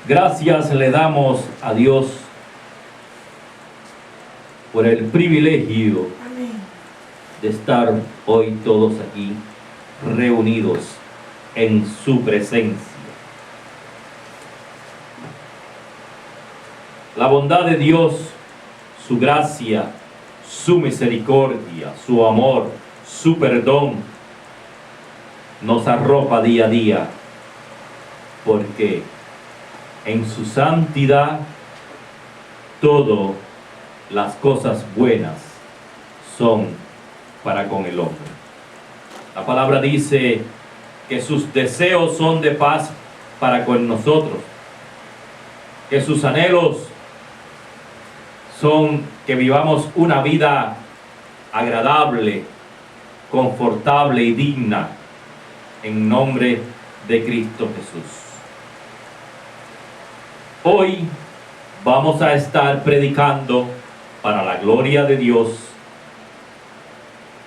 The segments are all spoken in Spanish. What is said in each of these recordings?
Gracias le damos a Dios por el privilegio de estar hoy todos aquí reunidos en su presencia. La bondad de Dios, su gracia, su misericordia, su amor, su perdón, nos arropa día a día, porque en su santidad todas las cosas buenas son para con el hombre. La palabra dice que sus deseos son de paz para con nosotros, que sus anhelos son que vivamos una vida agradable, confortable y digna en nombre de Cristo Jesús. Hoy vamos a estar predicando para la gloria de Dios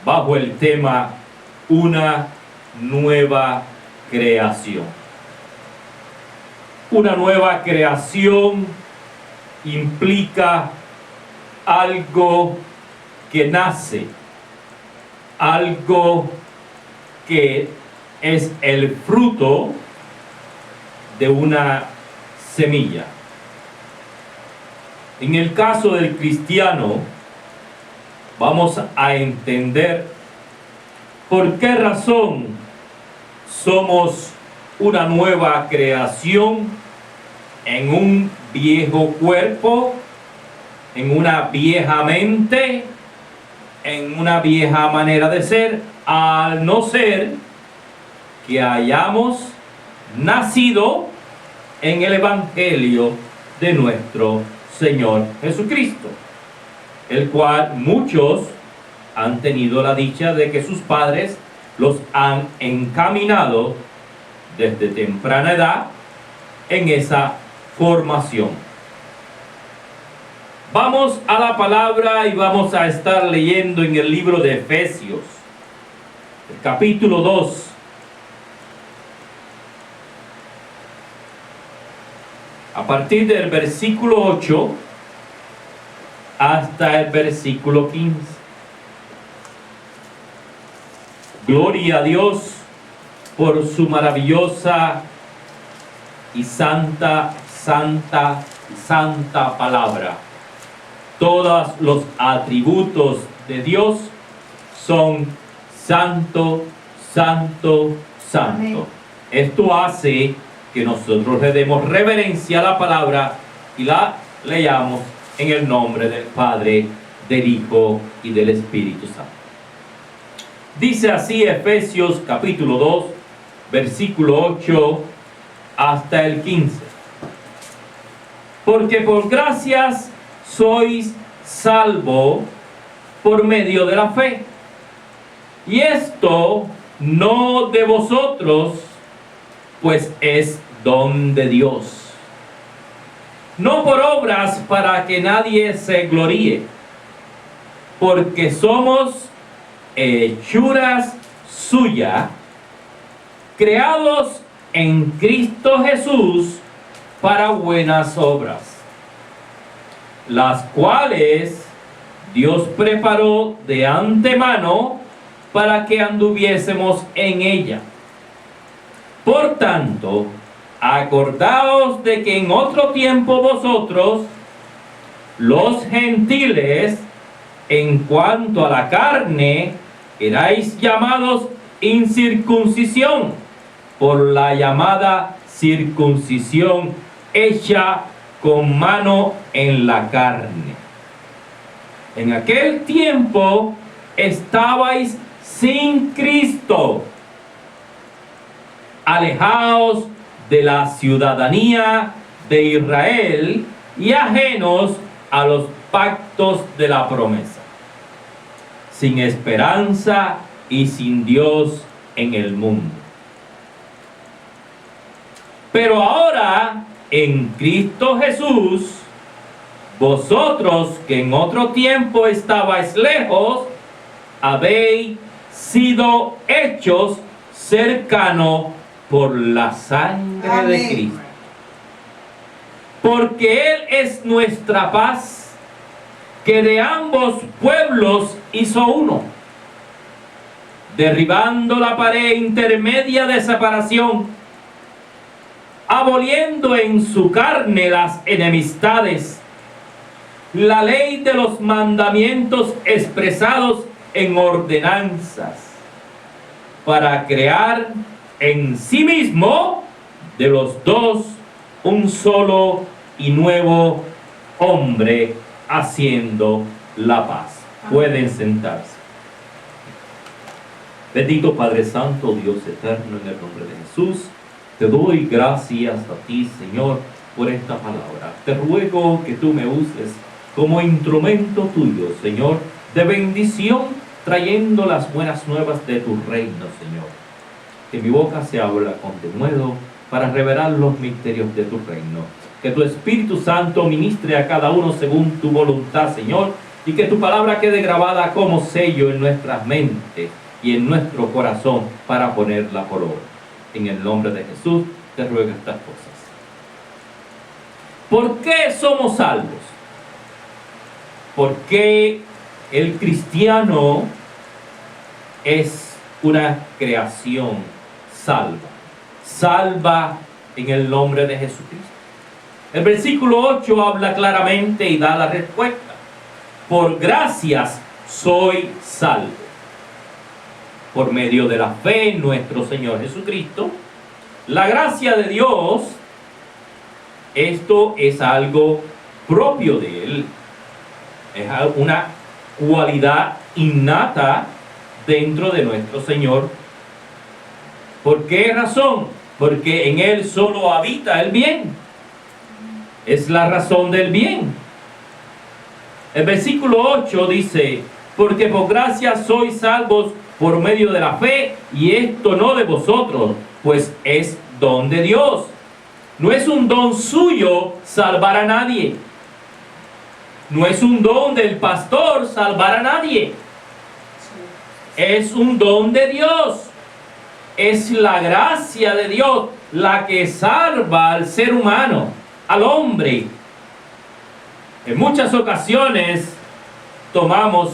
bajo el tema una nueva creación. Una nueva creación implica algo que nace, algo que es el fruto de una semilla. En el caso del cristiano, vamos a entender por qué razón somos una nueva creación en un viejo cuerpo, en una vieja mente, en una vieja manera de ser, al no ser que hayamos nacido en el Evangelio de nuestro Señor Jesucristo, el cual muchos han tenido la dicha de que sus padres los han encaminado desde temprana edad en esa formación. Vamos a la palabra y vamos a estar leyendo en el libro de Efesios, el capítulo 2. A partir del versículo 8 hasta el versículo 15. Gloria a Dios por su maravillosa y santa palabra. Todos los atributos de Dios son santo, santo, santo. Amén. Esto hace que nosotros le demos reverencia a la palabra y la leamos en el nombre del Padre, del Hijo y del Espíritu Santo. Dice así Efesios capítulo 2, versículo 8 hasta el 15. Porque por gracias sois salvos por medio de la fe. Y esto no de vosotros, pues es don de Dios. No por obras para que nadie se gloríe, porque somos hechuras suyas, creados en Cristo Jesús para buenas obras, las cuales Dios preparó de antemano para que anduviésemos en ella. Por tanto, acordaos de que en otro tiempo vosotros, los gentiles, en cuanto a la carne, erais llamados incircuncisión, por la llamada circuncisión hecha con mano en la carne. En aquel tiempo estabais sin Cristo, alejados de la ciudadanía de Israel y ajenos a los pactos de la promesa, sin esperanza y sin Dios en el mundo. Pero ahora, en Cristo Jesús, vosotros que en otro tiempo estabais lejos, habéis sido hechos cercanos por la sangre Amén. De Cristo, porque Él es nuestra paz, que de ambos pueblos hizo uno, derribando la pared intermedia de separación, aboliendo en su carne las enemistades, la ley de los mandamientos expresados en ordenanzas, para crear en sí mismo de los dos un solo y nuevo hombre, haciendo la paz. Pueden sentarse. Bendito Padre Santo, Dios eterno, en el nombre de Jesús, te doy gracias a ti, Señor, por esta palabra. Te ruego que tú me uses como instrumento tuyo, Señor, de bendición, trayendo las buenas nuevas de tu reino, Señor. Que mi boca se abra con denuedo para revelar los misterios de tu reino. Que tu Espíritu Santo ministre a cada uno según tu voluntad, Señor, y que tu palabra quede grabada como sello en nuestras mentes y en nuestro corazón para ponerla por obra. En el nombre de Jesús te ruego estas cosas. ¿Por qué somos salvos? Porque el cristiano es una creación salva. Salva en el nombre de Jesucristo. El versículo 8 habla claramente y da la respuesta. Por gracias soy salvo. Por medio de la fe en nuestro Señor Jesucristo. La gracia de Dios, esto es algo propio de Él. Es una cualidad innata dentro de nuestro Señor. ¿Por qué razón? Porque en Él solo habita el bien. Es la razón del bien. El versículo 8 dice, porque por gracia sois salvos por medio de la fe, y esto no de vosotros, pues es don de Dios. No es un don suyo salvar a nadie. No es un don del pastor salvar a nadie. Es un don de Dios. Es la gracia de Dios la que salva al ser humano, al hombre. En muchas ocasiones tomamos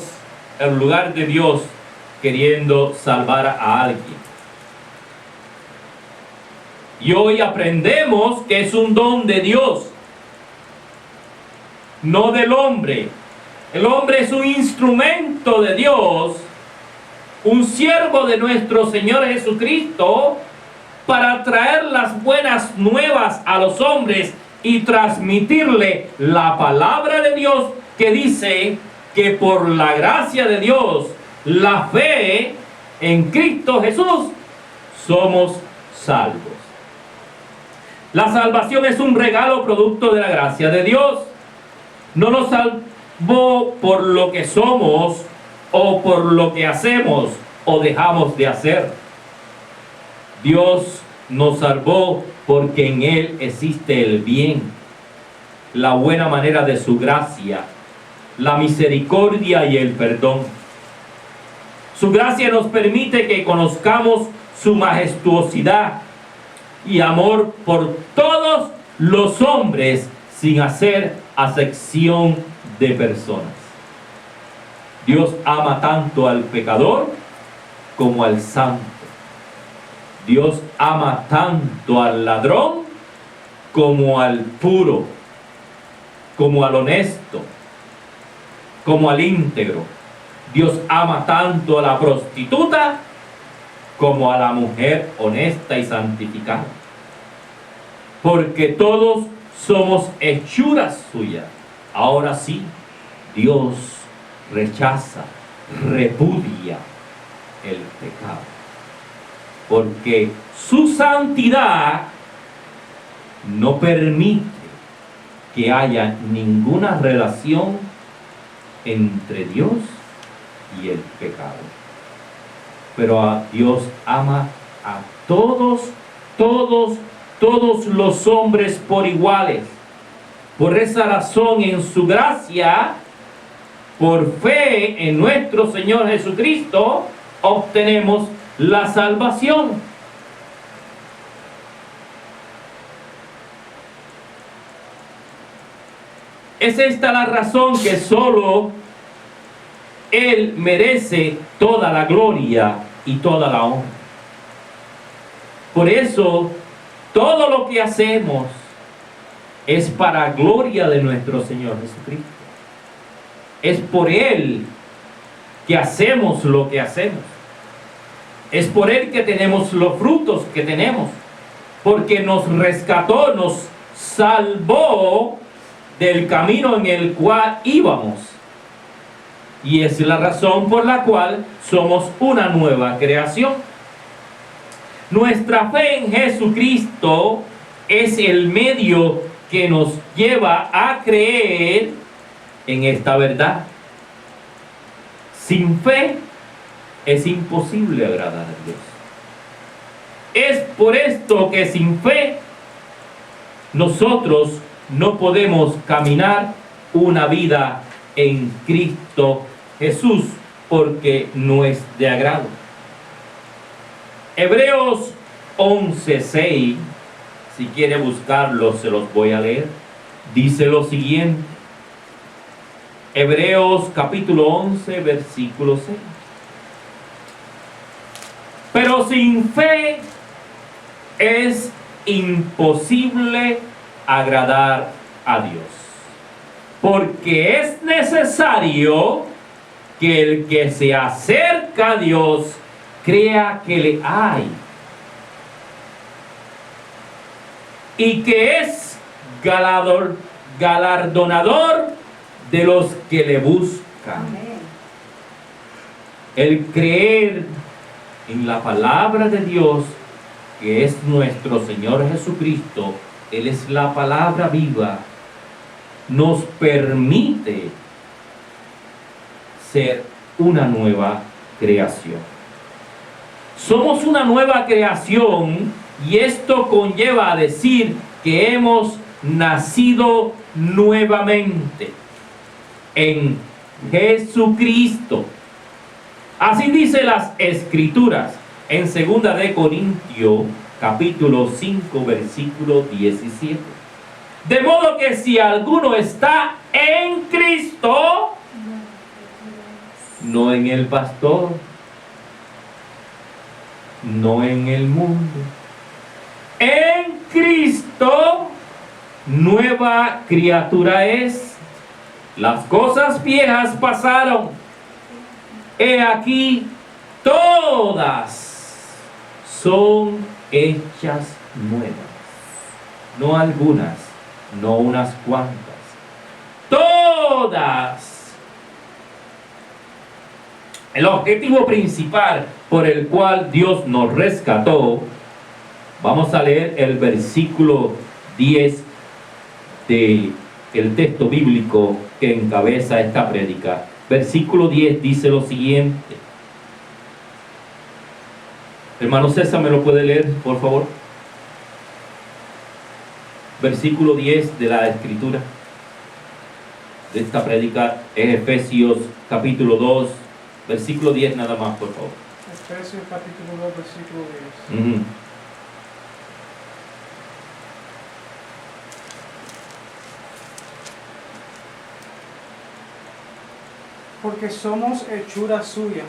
el lugar de Dios queriendo salvar a alguien. Y hoy aprendemos que es un don de Dios, no del hombre. El hombre es un instrumento de Dios, un siervo de nuestro Señor Jesucristo, para traer las buenas nuevas a los hombres y transmitirle la palabra de Dios, que dice que por la gracia de Dios, la fe en Cristo Jesús, somos salvos. La salvación es un regalo producto de la gracia de Dios. No nos salvó por lo que somos o por lo que hacemos o dejamos de hacer. Dios nos salvó porque en Él existe el bien, la buena manera de su gracia, la misericordia y el perdón. Su gracia nos permite que conozcamos su majestuosidad y amor por todos los hombres, sin hacer acepción de personas. Dios ama tanto al pecador como al santo. Dios ama tanto al ladrón como al puro, como al honesto, como al íntegro. Dios ama tanto a la prostituta como a la mujer honesta y santificada. Porque todos somos hechuras suyas. Ahora sí, Dios rechaza, repudia el pecado. Porque su santidad no permite que haya ninguna relación entre Dios y el pecado. Pero a Dios ama a todos los hombres por iguales. Por esa razón, en su gracia, por fe en nuestro Señor Jesucristo, obtenemos la salvación. Es esta la razón que solo Él merece toda la gloria y toda la honra. Por eso, todo lo que hacemos es para gloria de nuestro Señor Jesucristo. Es por Él que hacemos lo que hacemos. Es por Él que tenemos los frutos que tenemos. Porque nos rescató, nos salvó del camino en el cual íbamos. Y es la razón por la cual somos una nueva creación. Nuestra fe en Jesucristo es el medio que nos lleva a creer en esta verdad. Sin fe es imposible agradar a Dios. Es por esto que sin fe nosotros no podemos caminar una vida en Cristo Jesús, porque no es de agrado. Hebreos 11:6, si quiere buscarlo, se los voy a leer. Dice lo siguiente. Hebreos capítulo 11, versículo 6. Pero sin fe es imposible agradar a Dios, porque es necesario que el que se acerca a Dios crea que le hay y que es galardonador de los que le buscan. Amén. El creer en la palabra de Dios, que es nuestro Señor Jesucristo, Él es la palabra viva, nos permite ser una nueva creación. Somos una nueva creación y esto conlleva a decir que hemos nacido nuevamente en Jesucristo. Así dice las Escrituras en 2 de Corintios capítulo 5 versículo 17. De modo que si alguno está en Cristo, no en el pastor, no en el mundo, en Cristo, nueva criatura es. Las cosas viejas pasaron, he aquí todas son hechas nuevas. No algunas, no unas cuantas, todas. El objetivo principal por el cual Dios nos rescató, vamos a leer el versículo 10 del texto bíblico que encabeza esta prédica. Versículo 10 dice lo siguiente. Hermano César, ¿me lo puede leer, por favor? Versículo 10 de la Escritura de esta prédica es Efesios capítulo 2, versículo 10 nada más, por favor. Efesios capítulo 2, versículo 10. Porque somos hechura suya,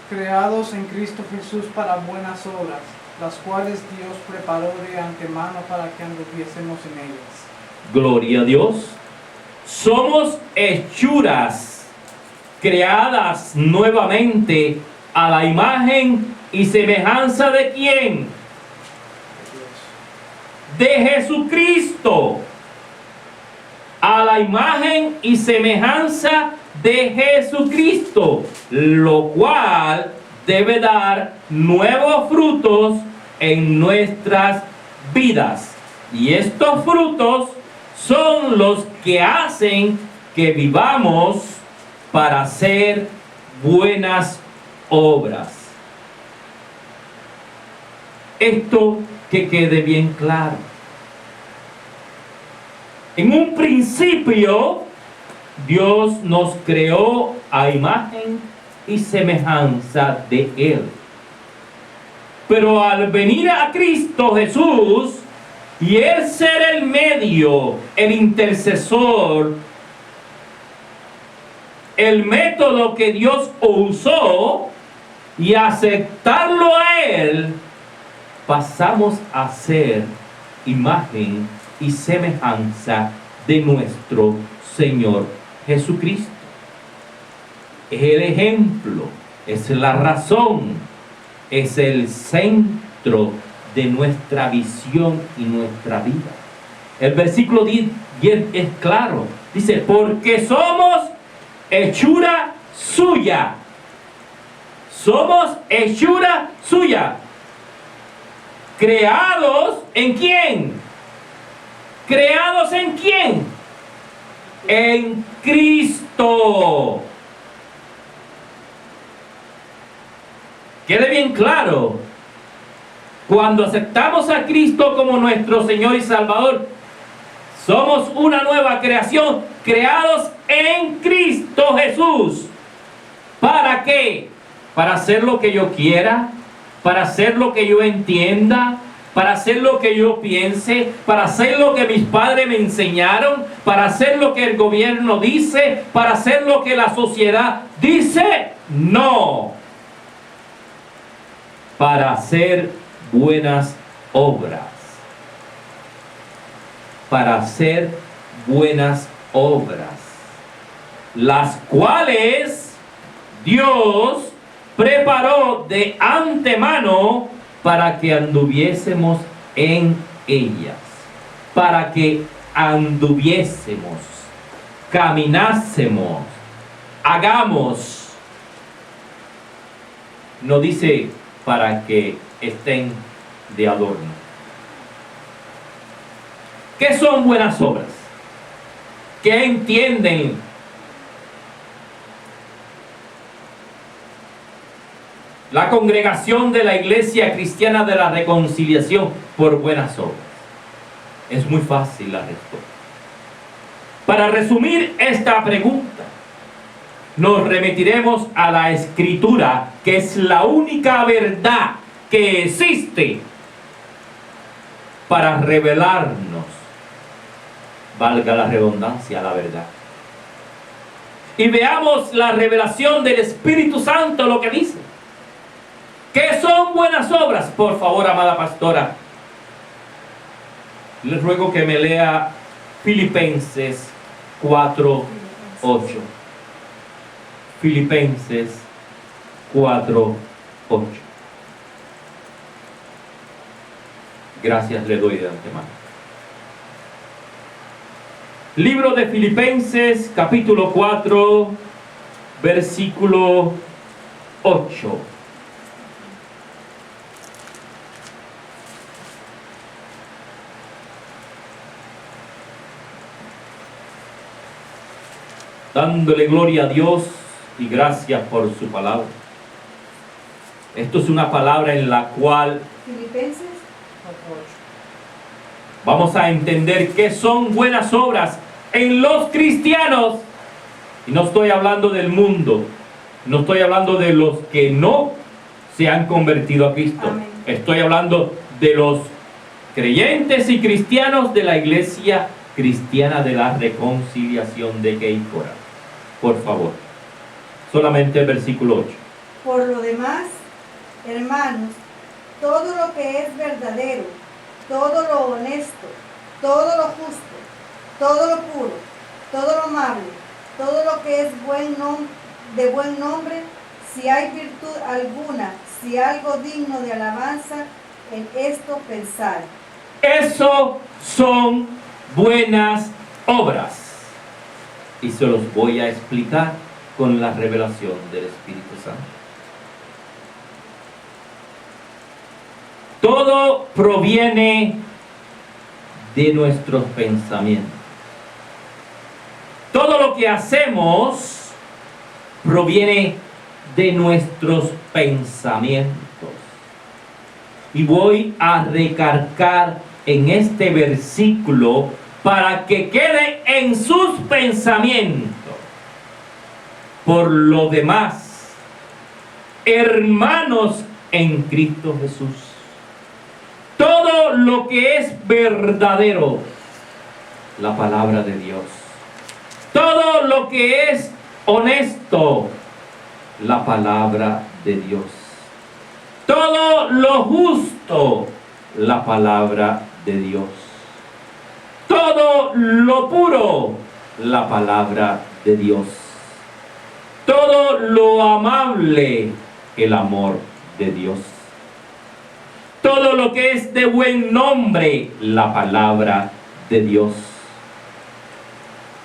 creados en Cristo Jesús para buenas obras, las cuales Dios preparó de antemano para que anduviésemos en ellas. Gloria a Dios. Somos hechuras creadas nuevamente a la imagen y semejanza de ¿quién? De Jesucristo. A la imagen y semejanza de Jesucristo, lo cual debe dar nuevos frutos en nuestras vidas. Y estos frutos son los que hacen que vivamos para hacer buenas obras. Esto que quede bien claro. En un principio, Dios nos creó a imagen y semejanza de Él. Pero al venir a Cristo Jesús, Y Él ser el medio, el intercesor, el método que Dios usó, y aceptarlo a Él, pasamos a ser imagen y semejanza de nuestro Señor Jesucristo. Es el ejemplo, es la razón, es el centro de nuestra visión y nuestra vida. El versículo 10 es claro, dice, porque somos hechura suya. Somos hechura suya. ¿Creados en quién? ¿Creados en quién? En Cristo. Quede bien claro. Cuando aceptamos a Cristo como nuestro Señor y Salvador, somos una nueva creación, creados en Cristo Jesús. ¿Para qué? Para hacer lo que yo quiera, para hacer lo que yo entienda, para hacer lo que yo piense, para hacer lo que mis padres me enseñaron, para hacer lo que el gobierno dice, para hacer lo que la sociedad dice. No. Para hacer buenas obras. Para hacer buenas obras, las cuales Dios preparó de antemano para que anduviésemos en ellas, para que anduviésemos, caminásemos, hagamos. No dice para que estén de adorno. ¿Qué son buenas obras? ¿Qué entienden? La congregación de la Iglesia Cristiana de la Reconciliación por buenas obras. Es muy fácil la respuesta. Para resumir esta pregunta, nos remitiremos a la Escritura, que es la única verdad que existe para revelarnos, valga la redundancia, la verdad. Y veamos la revelación del Espíritu Santo, lo que dice. ¿Qué son buenas obras? Por favor, amada pastora, les ruego que me lea Filipenses 4:8. Filipenses 4:8. Gracias le doy de antemano. Libro de Filipenses, capítulo 4, versículo 8. Dándole gloria a Dios y gracias por su palabra. Esto es una palabra en la cual Filipenses 4:8. vamos a entender qué son buenas obras en los cristianos. Y no estoy hablando del mundo, no estoy hablando de los que no se han convertido a Cristo. Amén. Estoy hablando de los creyentes y cristianos de la Iglesia Cristiana de la Reconciliación de Keikora. Por favor, solamente el versículo 8. Por lo demás, hermanos, todo lo que es verdadero, todo lo honesto, todo lo justo, todo lo puro, todo lo amable, todo lo que es de buen nombre, si hay virtud alguna, si algo digno de alabanza, en esto pensar. Eso son buenas obras. Y se los voy a explicar con la revelación del Espíritu Santo. Todo proviene de nuestros pensamientos. Todo lo que hacemos proviene de nuestros pensamientos. Y voy a recargar en este versículo para que quede en sus pensamientos. Por lo demás, hermanos en Cristo Jesús, Todo lo que es verdadero, la palabra de Dios. Todo lo que es honesto, la palabra de Dios. Todo lo justo, la palabra de Dios. Todo lo puro, la palabra de Dios. Todo lo amable, el amor de Dios. Todo lo que es de buen nombre, la palabra de Dios.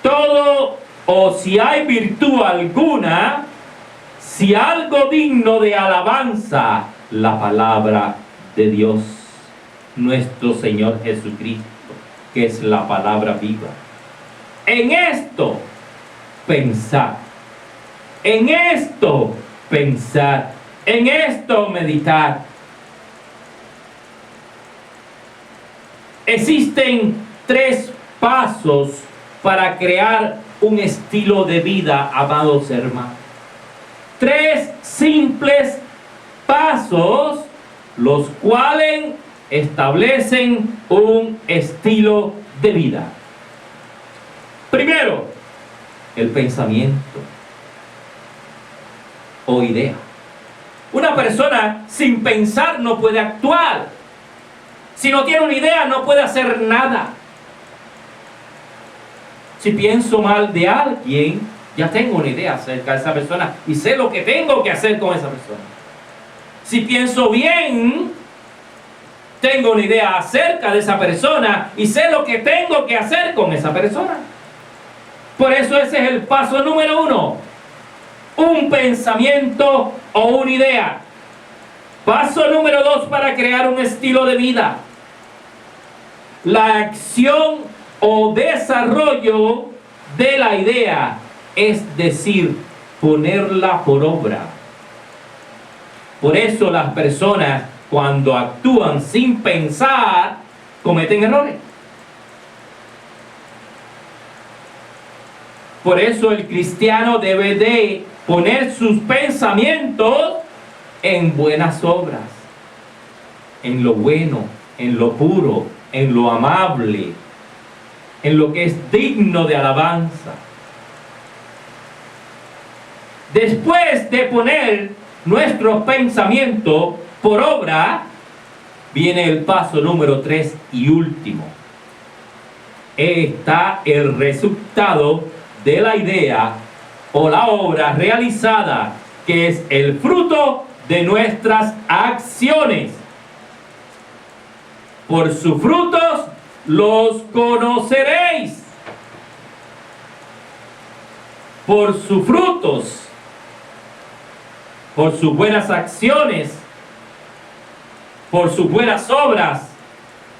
Todo, o si hay virtud alguna, si algo digno de alabanza, la palabra de Dios, nuestro Señor Jesucristo, que es la palabra viva. En esto pensar, en esto pensar, en esto meditar. Existen 3 pasos para crear un estilo de vida, amados hermanos. 3 simples pasos, los cuales establecen un estilo de vida. Primero, el pensamiento o idea. Una persona sin pensar no puede actuar. Si no tiene una idea, no puede hacer nada. Si pienso mal de alguien, ya tengo una idea acerca de esa persona y sé lo que tengo que hacer con esa persona. Si pienso bien, tengo una idea acerca de esa persona y sé lo que tengo que hacer con esa persona. Por eso ese es el paso número 1. Un pensamiento o una idea. Paso número 2 para crear un estilo de vida. La acción o desarrollo de la idea, es decir, ponerla por obra. Por eso las personas, cuando actúan sin pensar, cometen errores. Por eso el cristiano debe de poner sus pensamientos en buenas obras, en lo bueno, en lo puro, en lo amable, en lo que es digno de alabanza. Después de poner nuestros pensamientos por obra, viene el paso número 3 y último. Está el resultado de la idea o la obra realizada, que es el fruto de nuestras acciones. Por sus frutos los conoceréis. Por sus frutos, por sus buenas acciones, por sus buenas obras,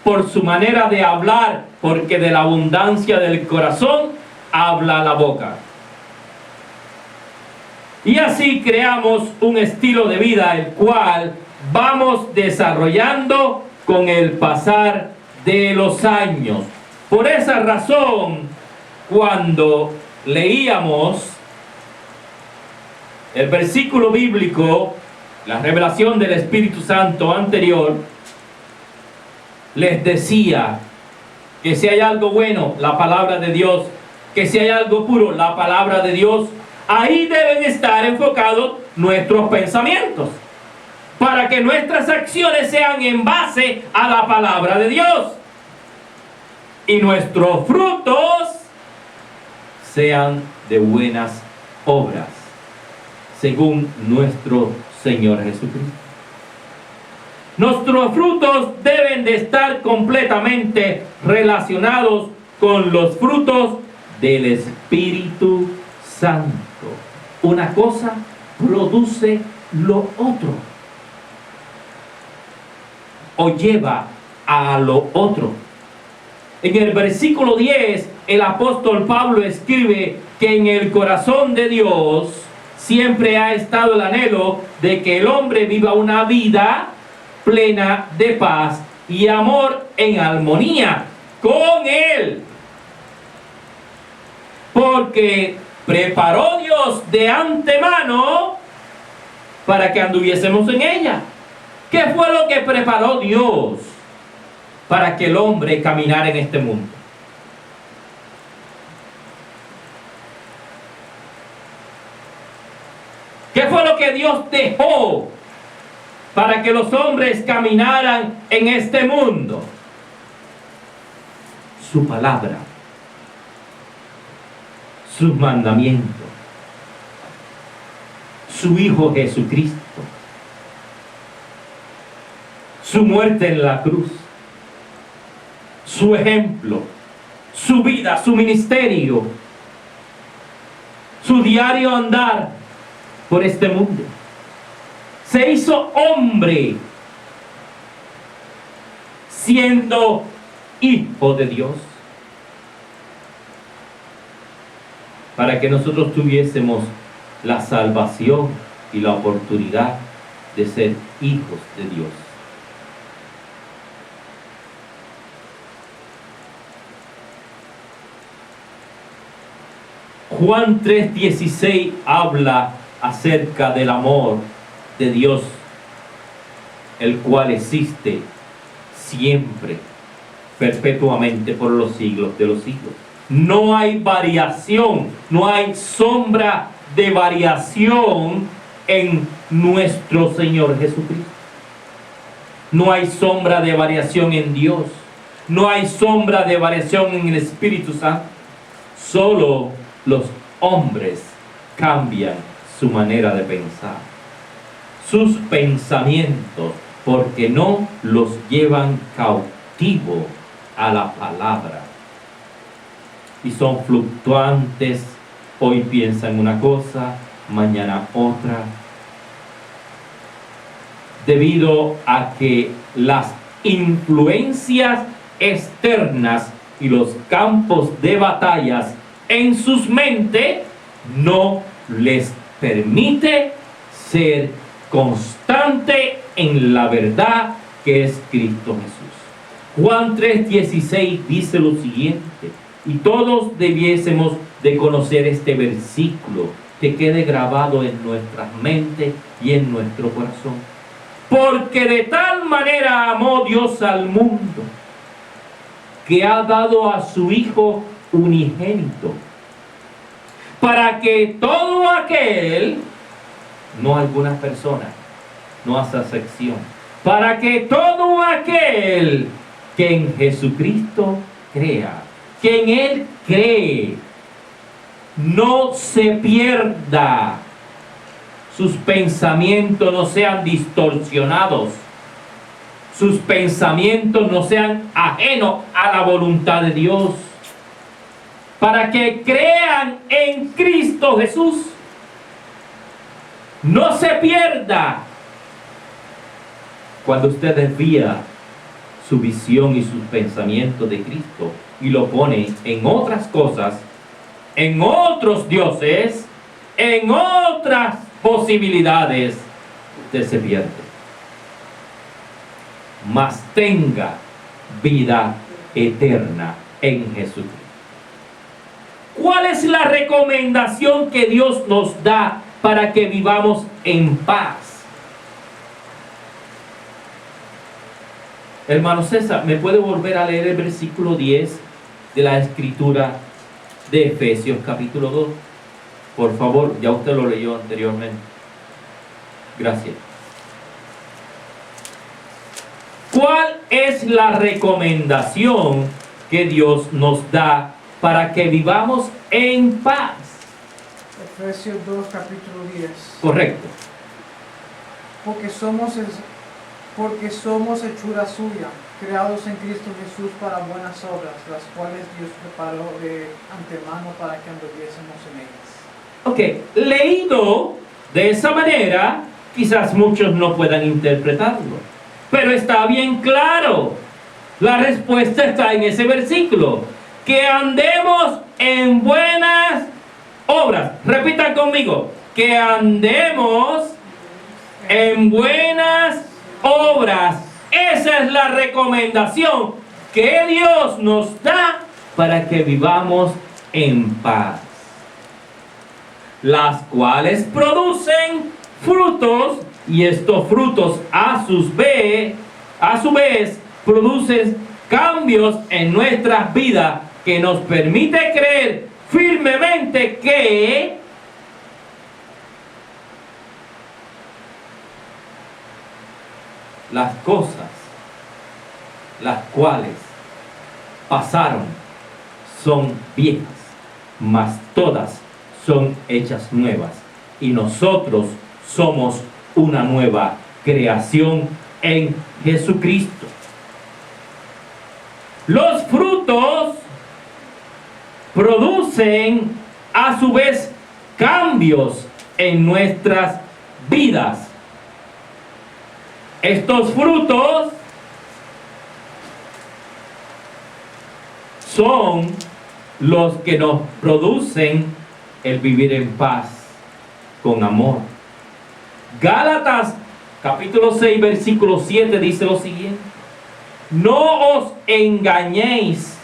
por su manera de hablar, porque de la abundancia del corazón habla la boca. Y así creamos un estilo de vida el cual vamos desarrollando con el pasar de los años. Por esa razón, cuando leíamos el versículo bíblico, la revelación del Espíritu Santo anterior, les decía que si hay algo bueno, la palabra de Dios, que si hay algo puro, la palabra de Dios, ahí deben estar enfocados nuestros pensamientos, para que nuestras acciones sean en base a la palabra de Dios y nuestros frutos sean de buenas obras, según nuestro Señor Jesucristo. Nuestros frutos deben de estar completamente relacionados con los frutos del Espíritu Santo. Una cosa produce lo otro, o lleva a lo otro. En el versículo 10, el apóstol Pablo escribe que en el corazón de Dios siempre ha estado el anhelo de que el hombre viva una vida plena de paz y amor en armonía con Él. Porque preparó Dios de antemano para que anduviésemos en ella. ¿Qué fue lo que preparó Dios? para que el hombre caminara en este mundo? ¿Qué fue lo que Dios dejó para que los hombres caminaran en este mundo? Su palabra, sus mandamientos, su Hijo Jesucristo, su muerte en la cruz, su ejemplo, su vida, su ministerio, su diario andar por este mundo. Se hizo hombre siendo hijo de Dios para que nosotros tuviésemos la salvación y la oportunidad de ser hijos de Dios. Juan 3:16 habla acerca del amor de Dios, el cual existe siempre, perpetuamente, por los siglos de los siglos. No hay variación, no hay sombra de variación en nuestro Señor Jesucristo. No hay sombra de variación en Dios. No hay sombra de variación en el Espíritu Santo. Solo los hombres cambian su manera de pensar, sus pensamientos, porque no los llevan cautivo a la palabra. Y son fluctuantes. Hoy piensan una cosa, mañana otra. Debido a que las influencias externas y los campos de batallas en sus mentes no les permite ser constante en la verdad que es Cristo Jesús. Juan 3:16 dice lo siguiente, y todos debiésemos de conocer este versículo, que quede grabado en nuestras mentes y en nuestro corazón. Porque de tal manera amó Dios al mundo, que ha dado a su Hijo unigénito, para que todo aquel, no algunas personas, no hace acepción, para que todo aquel que en Jesucristo crea, que en Él cree, no se pierda, sus pensamientos no sean distorsionados, sus pensamientos no sean ajenos a la voluntad de Dios, para que crean en Cristo Jesús, no se pierda. Cuando usted desvía su visión y sus pensamientos de Cristo y lo pone en otras cosas, en otros dioses, en otras posibilidades, usted se pierde. Mas tenga vida eterna en Jesucristo. ¿Cuál es la recomendación que Dios nos da para que vivamos en paz? Hermano César, ¿me puede volver a leer el versículo 10 de la escritura de Efesios capítulo 2? Por favor, ya usted lo leyó anteriormente. Gracias. ¿Cuál es la recomendación que Dios nos da para que vivamos en paz? Efesios 2, capítulo 10. Correcto. Porque somos hechura suya, creados en Cristo Jesús para buenas obras, las cuales Dios preparó de antemano para que anduviésemos en ellas. Ok, leído de esa manera, quizás muchos no puedan interpretarlo, pero está bien claro. La respuesta está en ese versículo. Que andemos en buenas obras. Repita conmigo. Que andemos en buenas obras. Esa es la recomendación que Dios nos da para que vivamos en paz. Las cuales producen frutos, y estos frutos a su vez producen cambios en nuestras vidas que nos permite creer firmemente que las cosas las cuales pasaron son viejas, mas todas son hechas nuevas, y nosotros somos una nueva creación en Jesucristo. Los frutos producen a su vez cambios en nuestras vidas. Estos frutos son los que nos producen el vivir en paz, con amor. Gálatas capítulo 6 versículo 7 dice lo siguiente: no os engañéis,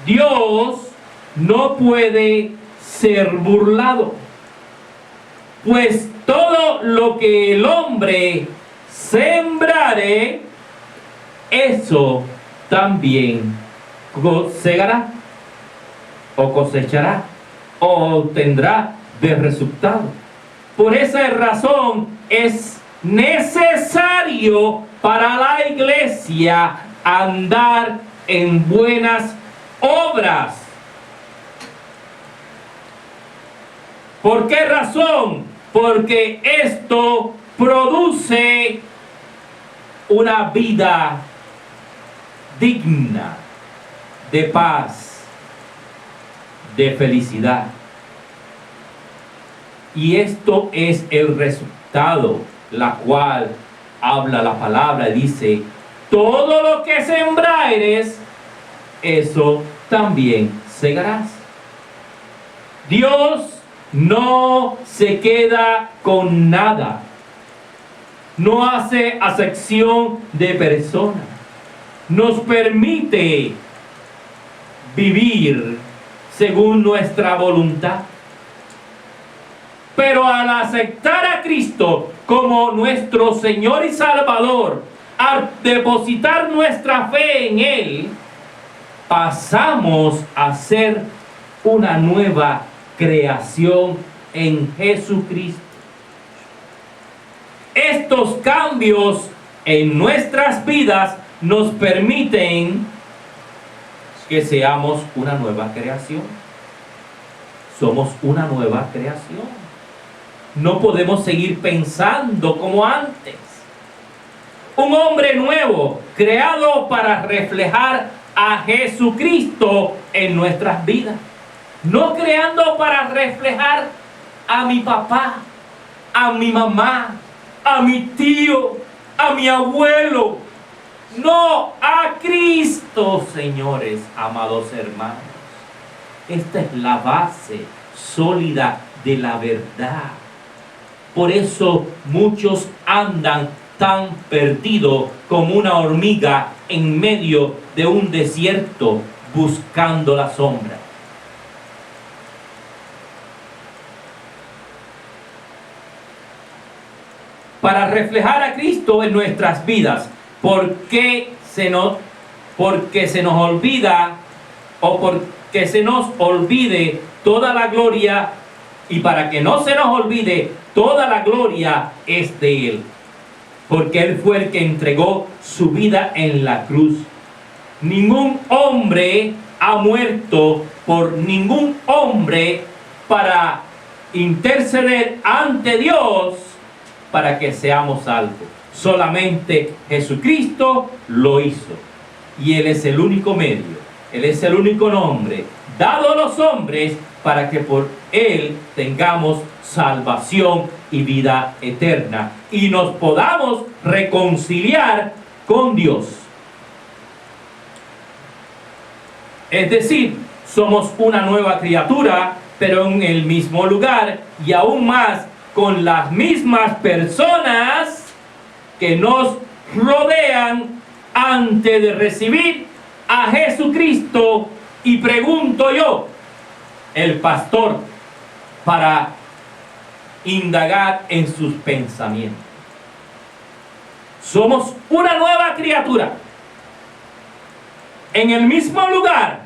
Dios no puede ser burlado, pues todo lo que el hombre sembrare, eso también segará o cosechará o obtendrá de resultado. Por esa razón es necesario para la iglesia andar en buenas obras. ¿Por qué razón? Porque esto produce una vida digna de paz, de felicidad. Y esto es el resultado, la cual habla la palabra, dice: todo lo que sembrares, eso también segarás. Dios no se queda con nada, no hace acepción de personas, nos permite vivir según nuestra voluntad. Pero al aceptar a Cristo como nuestro Señor y Salvador, al depositar nuestra fe en Él, pasamos a ser una nueva creación en Jesucristo. Estos cambios en nuestras vidas nos permiten que seamos una nueva creación. Somos una nueva creación. No podemos seguir pensando como antes. Un hombre nuevo, creado para reflejar a Jesucristo en nuestras vidas. No creando para reflejar a mi papá, a mi mamá, a mi tío, a mi abuelo. No, a Cristo, señores, amados hermanos. Esta es la base sólida de la verdad. Por eso muchos andan tan perdidos como una hormiga en medio de un desierto buscando la sombra. Para reflejar a Cristo en nuestras vidas, porque se nos olvida o porque se nos olvide toda la gloria, y para que no se nos olvide, toda la gloria es de Él, porque Él fue el que entregó su vida en la cruz. Ningún hombre ha muerto por ningún hombre para interceder ante Dios para que seamos salvos. Solamente Jesucristo lo hizo, y Él es el único medio, Él es el único nombre dado a los hombres para que por Él tengamos salvación y vida eterna y nos podamos reconciliar con Dios. Es decir, somos una nueva criatura, pero en el mismo lugar y aún más con las mismas personas que nos rodean antes de recibir a Jesucristo. Y pregunto yo, el pastor, para indagar en sus pensamientos. Somos una nueva criatura. en el mismo lugar.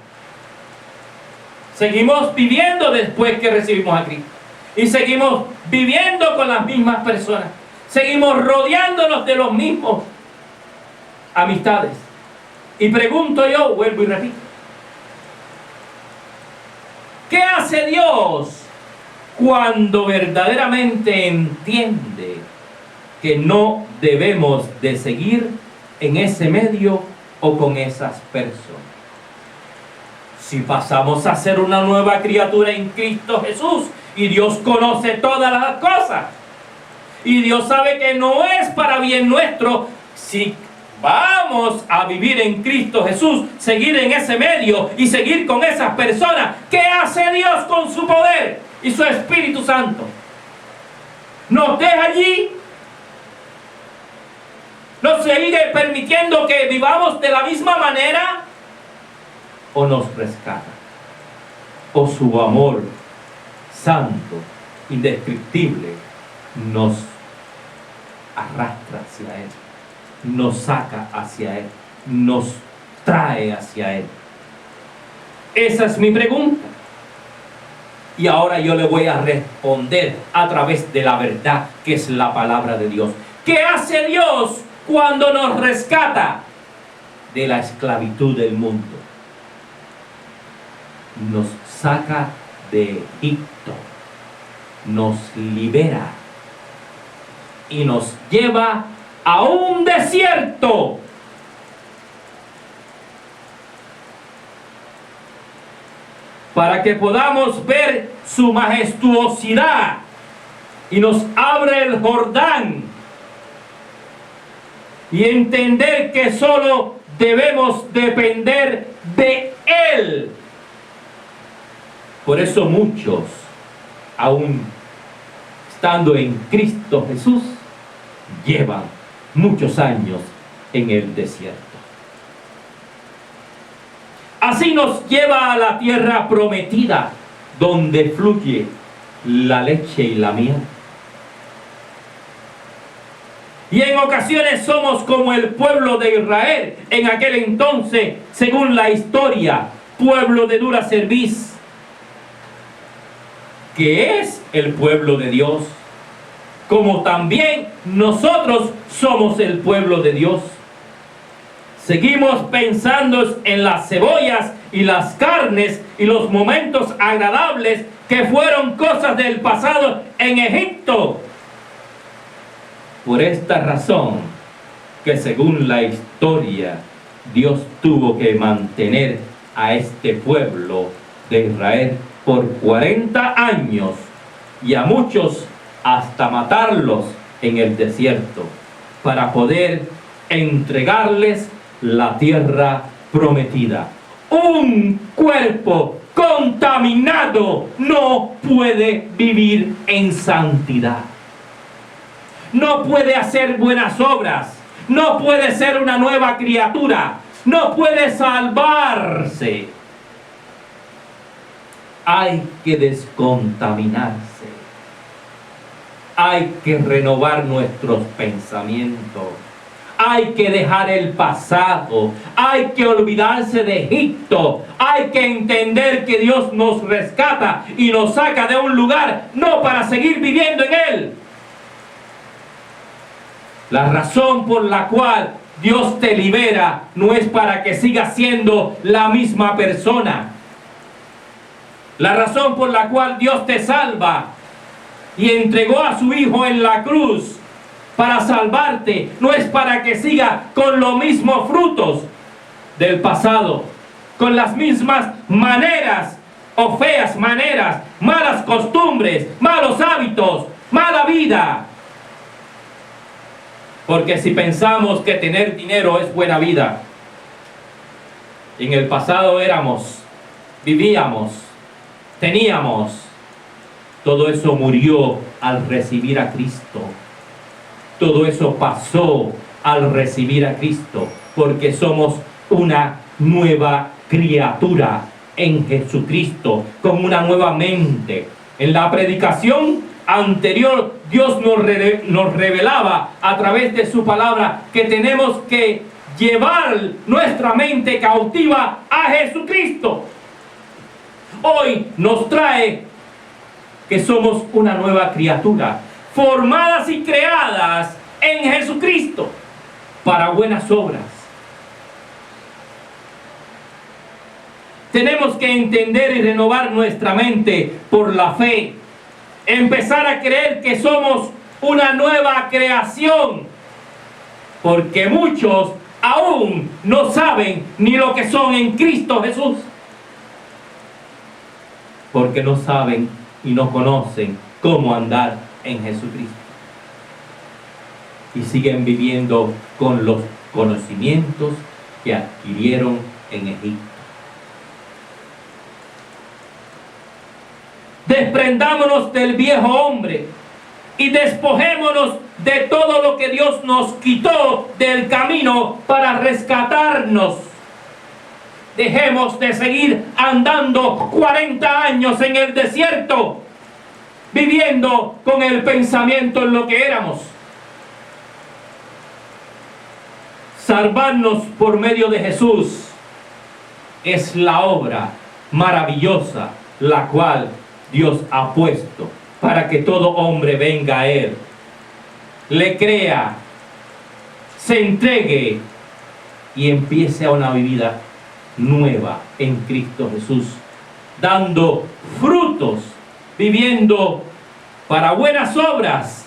Seguimos viviendo después que recibimos a Cristo. Y seguimos viviendo con las mismas personas. Seguimos rodeándonos de los mismos amistades. Y pregunto yo, vuelvo y repito, ¿qué hace Dios cuando verdaderamente entiende que no debemos de seguir en ese medio o con esas personas? Si pasamos a ser una nueva criatura en Cristo Jesús, y Dios conoce todas las cosas, y Dios sabe que no es para bien nuestro, si vamos a vivir en Cristo Jesús, seguir en ese medio y seguir con esas personas, ¿qué hace Dios con su poder y su Espíritu Santo? ¿Nos deja allí? ¿Nos sigue permitiendo que vivamos de la misma manera? ¿O nos rescata? ¿O su amor santo, indescriptible, nos arrastra hacia Él, nos saca hacia Él, nos trae hacia Él? Esa es mi pregunta. Y ahora yo le voy a responder a través de la verdad, que es la palabra de Dios. ¿Qué hace Dios cuando nos rescata de la esclavitud del mundo? Nos saca de Egipto, nos libera y nos lleva a un desierto. Para que podamos ver su majestuosidad, y nos abre el Jordán y entender que solo debemos depender de Él. Por eso muchos, aún estando en Cristo Jesús, llevan muchos años en el desierto. Así nos lleva a la tierra prometida, donde fluye la leche y la miel. Y en ocasiones somos como el pueblo de Israel en aquel entonces, según la historia, pueblo de dura cerviz, que es el pueblo de Dios, como también nosotros somos el pueblo de Dios. Seguimos pensando en las cebollas y las carnes y los momentos agradables que fueron cosas del pasado en Egipto. Por esta razón, que según la historia, Dios tuvo que mantener a este pueblo de Israel por 40 años y a muchos hasta matarlos en el desierto, para poder entregarles la tierra prometida. Un cuerpo contaminado no puede vivir en santidad. No puede hacer buenas obras. No puede ser una nueva criatura. No puede salvarse. Hay que descontaminarse. Hay que renovar nuestros pensamientos. Hay que dejar el pasado. Hay que olvidarse de Egipto. Hay que entender que Dios nos rescata y nos saca de un lugar, no para seguir viviendo en él. La razón por la cual Dios te libera no es para que sigas siendo la misma persona. La razón por la cual Dios te salva y entregó a su Hijo en la cruz para salvarte no es para que siga con los mismos frutos del pasado, con las mismas maneras o feas maneras, malas costumbres, malos hábitos, mala vida. Porque si pensamos que tener dinero es buena vida, en el pasado éramos, vivíamos, teníamos, todo eso murió al recibir a Cristo. Todo eso pasó al recibir a Cristo, porque somos una nueva criatura en Jesucristo, con una nueva mente. En la predicación anterior, Dios nos revelaba a través de su palabra que tenemos que llevar nuestra mente cautiva a Jesucristo. Hoy nos trae que somos una nueva criatura, formadas y creadas en Jesucristo para buenas obras. Tenemos que entender y renovar nuestra mente por la fe. Empezar a creer que somos una nueva creación. Porque muchos aún no saben ni lo que son en Cristo Jesús. Porque no saben y no conocen cómo andar en Jesucristo. Y siguen viviendo con los conocimientos que adquirieron en Egipto. Desprendámonos del viejo hombre y despojémonos de todo lo que Dios nos quitó del camino para rescatarnos. Dejemos de seguir andando 40 años en el desierto, viviendo con el pensamiento en lo que éramos. Salvarnos por medio de Jesús es la obra maravillosa la cual Dios ha puesto para que todo hombre venga a Él, le crea, se entregue y empiece a una vida nueva en Cristo Jesús, dando frutos, viviendo para buenas obras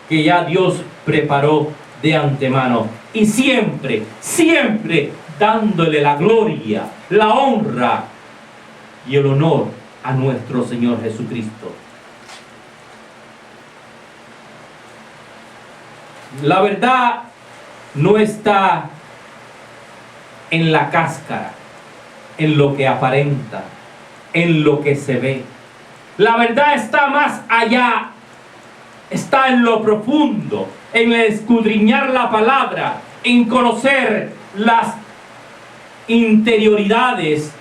que ya Dios preparó de antemano, y siempre, siempre dándole la gloria, la honra y el honor a nuestro Señor Jesucristo. La verdad no está en la cáscara, en lo que aparenta, en lo que se ve. La verdad está más allá, está en lo profundo, en escudriñar la palabra, en conocer las interioridades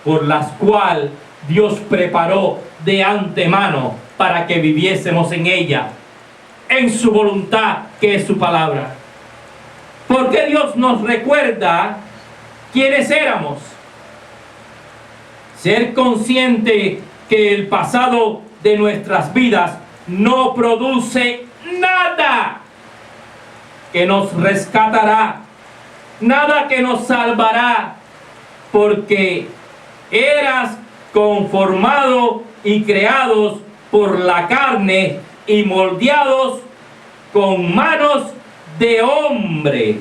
por las cuales Dios preparó de antemano para que viviésemos en ella, en su voluntad, que es su palabra. Porque Dios nos recuerda quiénes éramos. Ser consciente que el pasado de nuestras vidas no produce nada que nos rescatará, nada que nos salvará, porque eras conformado y creados por la carne y moldeados con manos de hombre.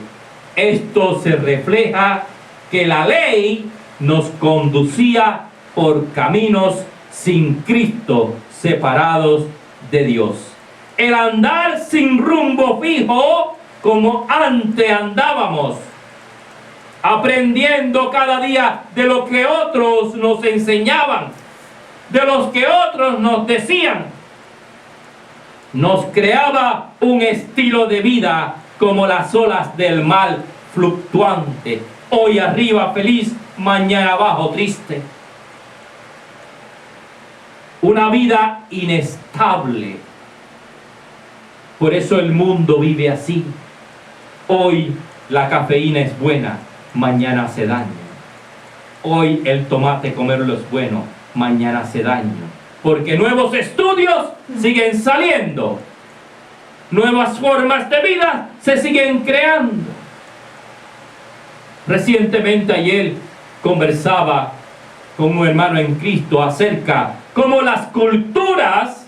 Esto se refleja que la ley nos conducía por caminos sin Cristo, separados de Dios. El andar sin rumbo fijo como antes andábamos, aprendiendo cada día de lo que otros nos enseñaban, de los que otros nos decían, nos creaba un estilo de vida como las olas del mar fluctuante, hoy arriba feliz, mañana abajo triste. Una vida inestable. Por eso el mundo vive así. Hoy la cafeína es buena, mañana hace daño. Hoy el tomate comerlo es bueno, mañana hace daño. Porque nuevos estudios siguen saliendo. Nuevas formas de vida se siguen creando. Recientemente ayer conversaba con un hermano en Cristo acerca cómo las culturas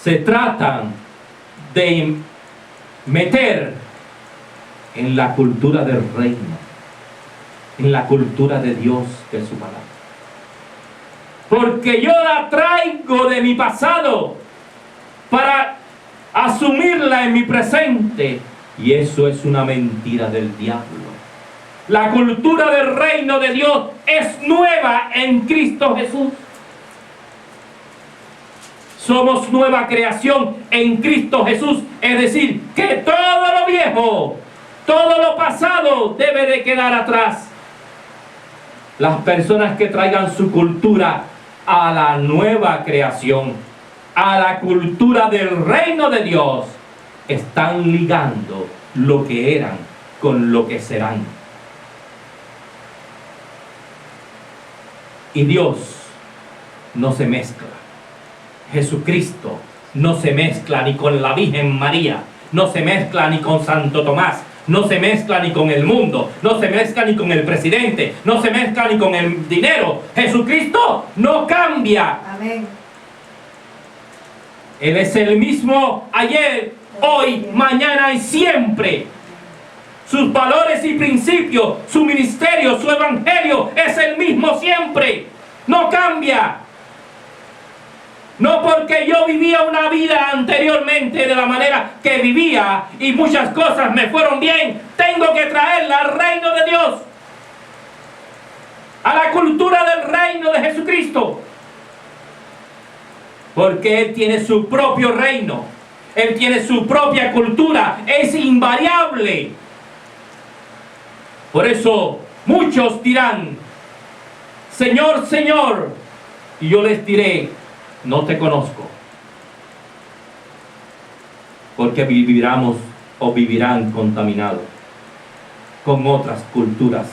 se tratan de meter en la cultura del reino, en la cultura de Dios, que es su palabra. Porque yo la traigo de mi pasado para asumirla en mi presente, y eso es una mentira del diablo. La cultura del reino de Dios es nueva en Cristo Jesús. Somos nueva creación en Cristo Jesús. Es decir, que todo lo viejo, todo lo pasado debe de quedar atrás. Las personas que traigan su cultura a la nueva creación, a la cultura del reino de Dios, están ligando lo que eran con lo que serán. Y Dios no se mezcla. Jesucristo no se mezcla ni con la Virgen María, no se mezcla ni con Santo Tomás, no se mezcla ni con el mundo, no se mezcla ni con el presidente, no se mezcla ni con el dinero. Jesucristo no cambia. Amén. Él es el mismo ayer, hoy, mañana y siempre. Sus valores y principios, su ministerio, su evangelio es el mismo siempre. No cambia. No porque yo vivía una vida anteriormente de la manera que vivía y muchas cosas me fueron bien, tengo que traerla al reino de Dios, a la cultura del reino de Jesucristo. Porque Él tiene su propio reino, Él tiene su propia cultura, es invariable. Por eso muchos dirán, Señor, Señor, y yo les diré, no te conozco. Porque vivirán contaminados con otras culturas,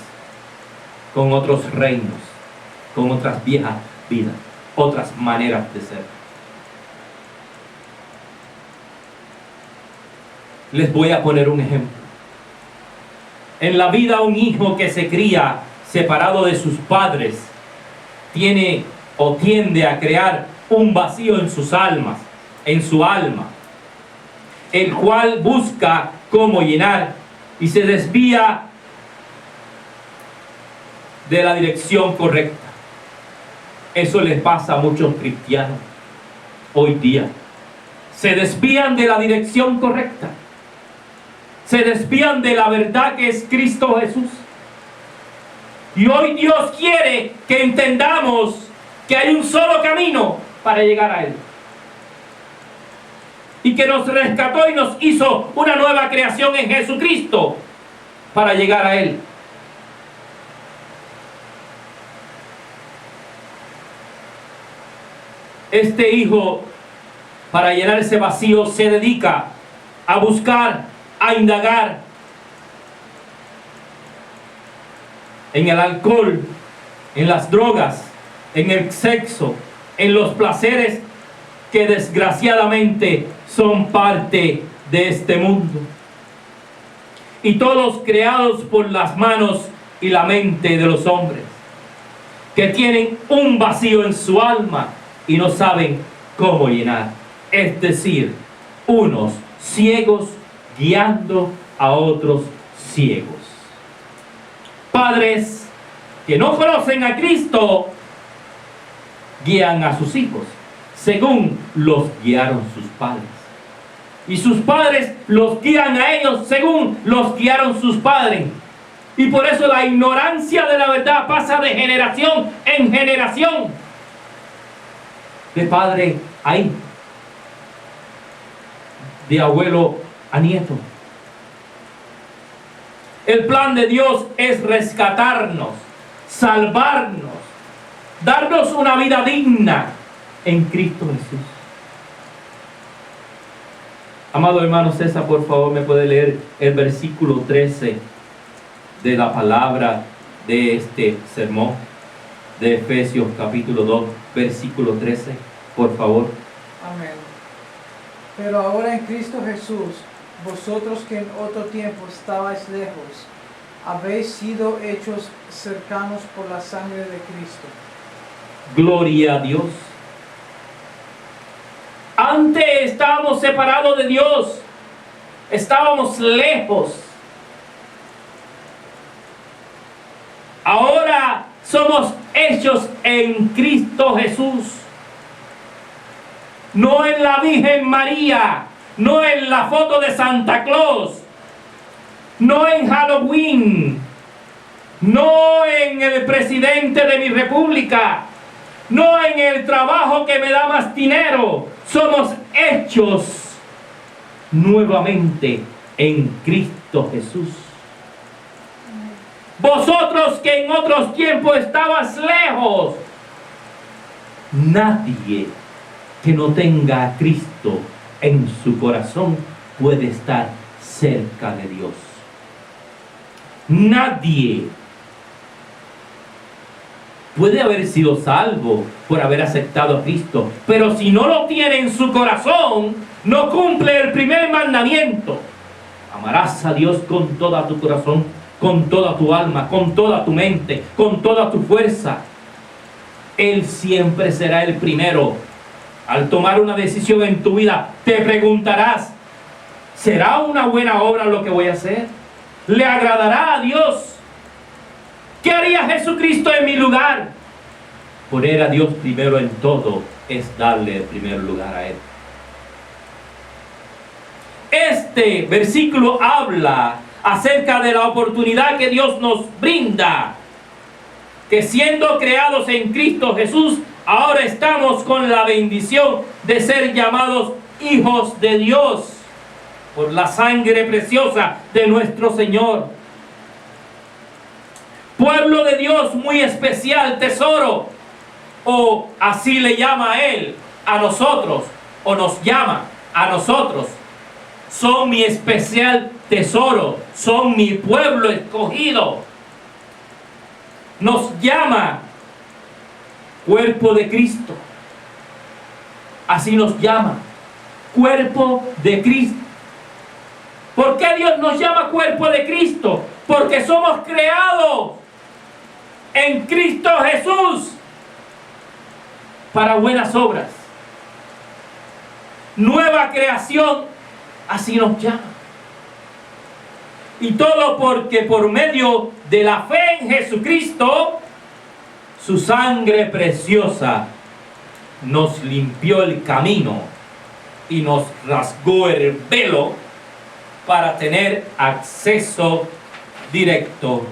con otros reinos, con otras viejas vidas, otras maneras de ser. Les voy a poner un ejemplo. En la vida, un hijo que se cría separado de sus padres tiene o tiende a crear un vacío en sus almas, en su alma, el cual busca cómo llenar y se desvía de la dirección correcta. Eso les pasa a muchos cristianos hoy día. Se desvían de la dirección correcta. Se desvían de la verdad que es Cristo Jesús. Y hoy Dios quiere que entendamos que hay un solo camino para llegar a Él. Y que nos rescató y nos hizo una nueva creación en Jesucristo para llegar a Él. Este hijo, para llenar ese vacío, se dedica a buscar, a indagar en el alcohol, en las drogas, en el sexo, en los placeres que desgraciadamente son parte de este mundo. Y todos creados por las manos y la mente de los hombres, que tienen un vacío en su alma y no saben cómo llenar. Es decir, unos ciegos guiando a otros ciegos. Padres que no conocen a Cristo guían a sus hijos según los guiaron sus padres. Y sus padres los guían a ellos según los guiaron sus padres. Y por eso la ignorancia de la verdad pasa de generación en generación, de padre a hijo, de abuelo a nieto. El plan de Dios es rescatarnos, salvarnos, darnos una vida digna en Cristo Jesús. Amado hermano César, por favor, me puede leer el versículo 13 de la palabra de este sermón de Efesios capítulo 2, versículo 13, por favor. Amén. Pero ahora en Cristo Jesús, vosotros que en otro tiempo estabais lejos, habéis sido hechos cercanos por la sangre de Cristo. Gloria a Dios. Antes estábamos separados de Dios, estábamos lejos. Ahora somos hechos en Cristo Jesús. No en la Virgen María, no en la foto de Santa Claus, no en Halloween, no en el presidente de mi república, no en el trabajo que me da más dinero. Somos hechos nuevamente en Cristo Jesús. Vosotros que en otros tiempos estabas lejos. Nadie que no tenga a Cristo en su corazón puede estar cerca de Dios. Nadie puede haber sido salvo por haber aceptado a Cristo, pero si no lo tiene en su corazón, no cumple el primer mandamiento. Amarás a Dios con todo tu corazón, con toda tu alma, con toda tu mente, con toda tu fuerza. Él siempre será el primero. Al tomar una decisión en tu vida, te preguntarás: ¿será una buena obra lo que voy a hacer? ¿Le agradará a Dios? ¿Qué haría Jesucristo en mi lugar? Poner a Dios primero en todo es darle el primer lugar a Él. Este versículo habla acerca de la oportunidad que Dios nos brinda, que siendo creados en Cristo Jesús, ahora estamos con la bendición de ser llamados hijos de Dios por la sangre preciosa de nuestro Señor. Pueblo de Dios muy especial, tesoro, o así le llama a Él a nosotros, o nos llama a nosotros. Son mi especial tesoro, son mi pueblo escogido. Nos llama cuerpo de Cristo. Así nos llama, cuerpo de Cristo. ¿Por qué Dios nos llama cuerpo de Cristo? Porque somos creados en Cristo Jesús para buenas obras. Nueva creación, así nos llama. Y todo porque por medio de la fe en Jesucristo, su sangre preciosa nos limpió el camino y nos rasgó el velo para tener acceso directo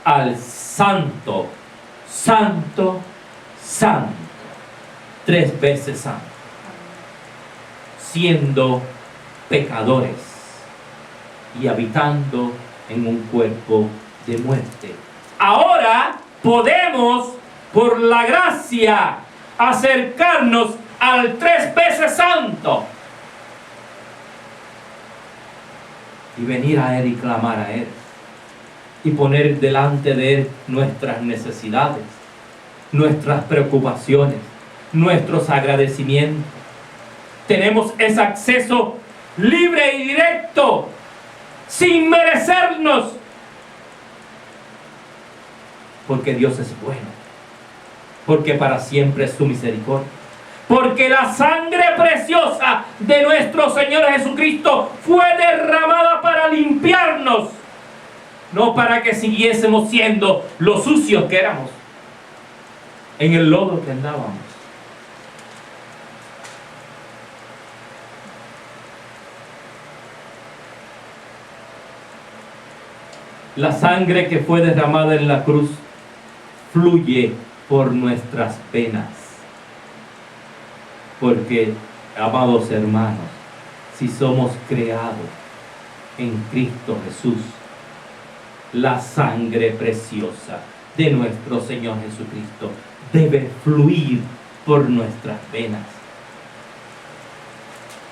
al santo, santo, santo, 3 veces santo, siendo pecadores y habitando en un cuerpo de muerte. Ahora podemos, por la gracia, acercarnos al 3 veces santo y venir a Él y clamar a Él y poner delante de Él nuestras necesidades, nuestras preocupaciones, nuestros agradecimientos. Tenemos ese acceso libre y directo, sin merecernos, porque Dios es bueno, porque para siempre es su misericordia, porque la sangre preciosa de nuestro Señor Jesucristo fue derramada para limpiarnos, no para que siguiésemos siendo los sucios que éramos, en el lodo que andábamos. La sangre que fue derramada en la cruz fluye por nuestras venas. Porque, amados hermanos, si somos creados en Cristo Jesús, la sangre preciosa de nuestro Señor Jesucristo debe fluir por nuestras venas.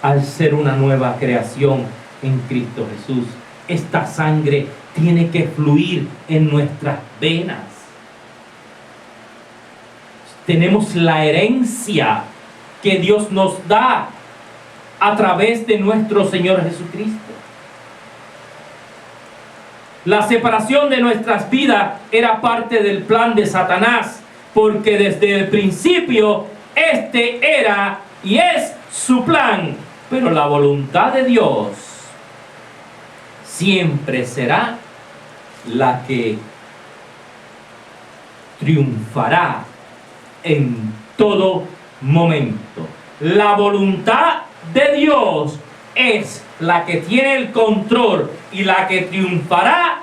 Al ser una nueva creación en Cristo Jesús, esta sangre tiene que fluir en nuestras venas. Tenemos la herencia que Dios nos da a través de nuestro Señor Jesucristo. La separación de nuestras vidas era parte del plan de Satanás, porque desde el principio este era y es su plan, pero la voluntad de Dios siempre será la que triunfará en todo momento. La voluntad de Dios es la que tiene el control y la que triunfará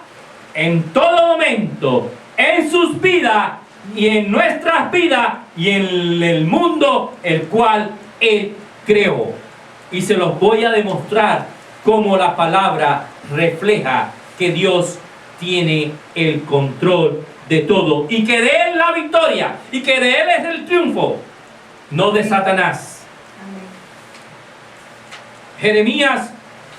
en todo momento, en sus vidas y en nuestras vidas y en el mundo el cual Él creó. Y se los voy a demostrar cómo la palabra refleja que Dios tiene el control de todo y que de Él la victoria y que de Él es el triunfo, no de Satanás. Amén. Jeremías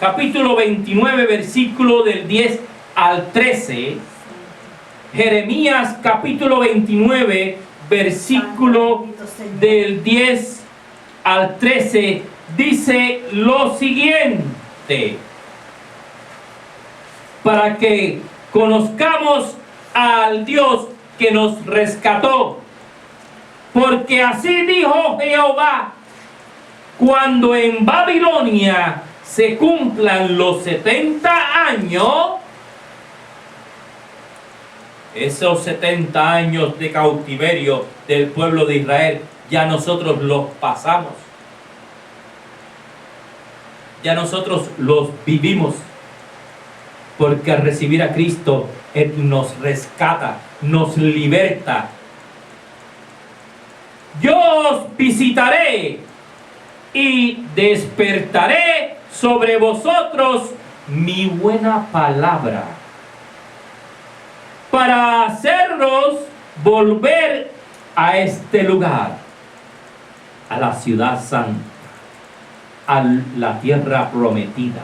capítulo 29, versículo del 10 al 13. Jeremías capítulo 29, versículo del 10 al 13, dice lo siguiente: para que conozcamos al Dios que nos rescató. Porque así dijo Jehová: cuando en Babilonia se cumplan los 70 años, esos 70 años de cautiverio del pueblo de Israel, ya nosotros los pasamos. Ya nosotros los vivimos. Porque al recibir a Cristo, Él nos rescata, nos liberta. Yo os visitaré y despertaré sobre vosotros mi buena palabra, para hacerlos volver a este lugar, a la ciudad santa, a la tierra prometida.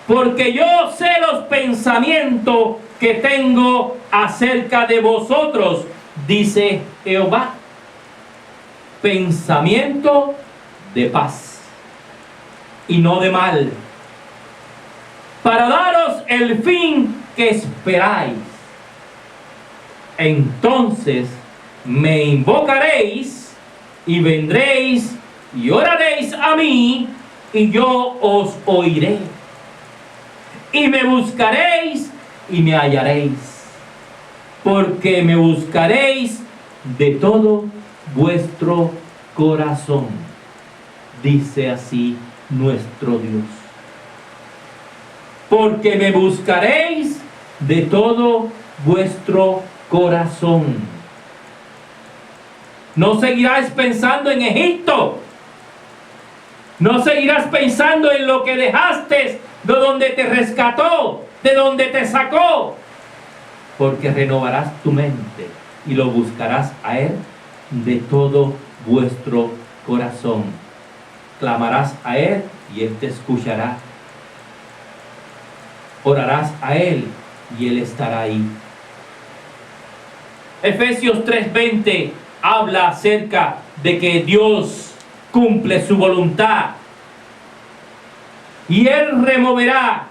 Porque yo sé los pensamientos que tengo acerca de vosotros, dice Jehová. Pensamiento de paz y no de mal, para daros el fin que esperáis. Entonces me invocaréis y vendréis y oraréis a mí, y yo os oiré. Y me buscaréis y me hallaréis, porque me buscaréis de todo vuestro corazón, dice así nuestro Dios. Porque me buscaréis de todo vuestro corazón. No seguirás pensando en Egipto. No seguirás pensando en lo que dejaste, de donde te rescató, de donde te sacó. Porque renovarás tu mente y lo buscarás a Él de todo vuestro corazón. Clamarás a Él y Él te escuchará. Orarás a Él y Él estará ahí. Efesios 3:20 habla acerca de que Dios cumple su voluntad. Y Él removerá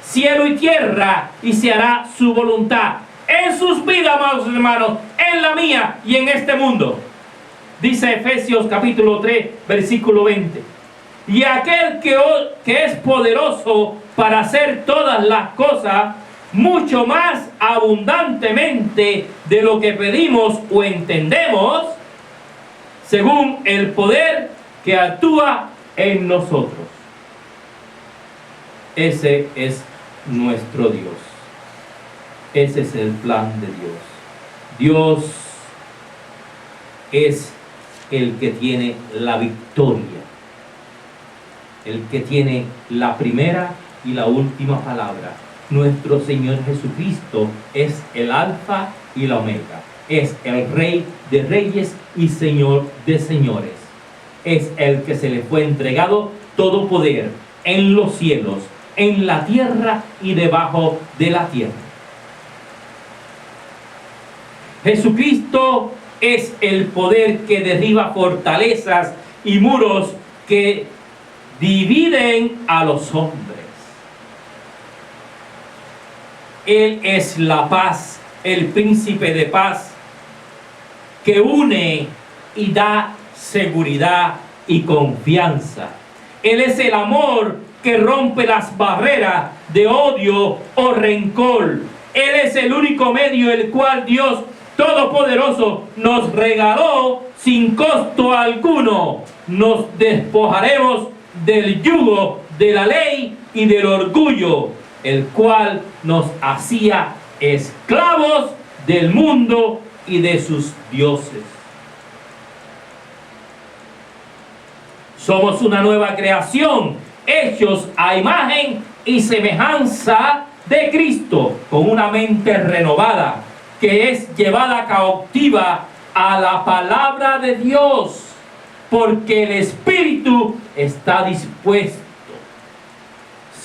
cielo y tierra y se hará su voluntad en sus vidas, amados hermanos, en la mía y en este mundo. Dice Efesios capítulo 3, versículo 20. Y aquel que es poderoso para hacer todas las cosas mucho más abundantemente de lo que pedimos o entendemos, según el poder que actúa en nosotros. Ese es nuestro Dios. Ese es el plan de Dios. Dios es el que tiene la victoria, el que tiene la primera y la última palabra. Nuestro Señor Jesucristo es el alfa y la omega. Es el Rey de reyes y Señor de señores. Es el que se le fue entregado todo poder en los cielos, en la tierra y debajo de la tierra. Jesucristo es el poder que derriba fortalezas y muros que dividen a los hombres. Él es la paz, el príncipe de paz, que une y da seguridad y confianza. Él es el amor que rompe las barreras de odio o rencor. Él es el único medio el cual Dios Todopoderoso nos regaló sin costo alguno. Nos despojaremos del yugo de la ley y del orgullo, el cual nos hacía esclavos del mundo y de sus dioses. Somos una nueva creación, hechos a imagen y semejanza de Cristo, con una mente renovada, que es llevada cautiva a la palabra de Dios, porque el Espíritu está dispuesto,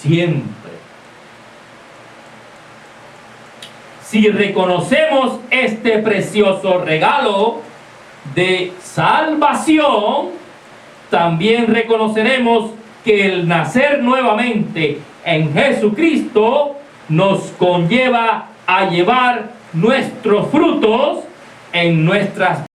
siempre. Si reconocemos este precioso regalo de salvación, también reconoceremos que el nacer nuevamente en Jesucristo nos conlleva a llevar nuestros frutos en nuestras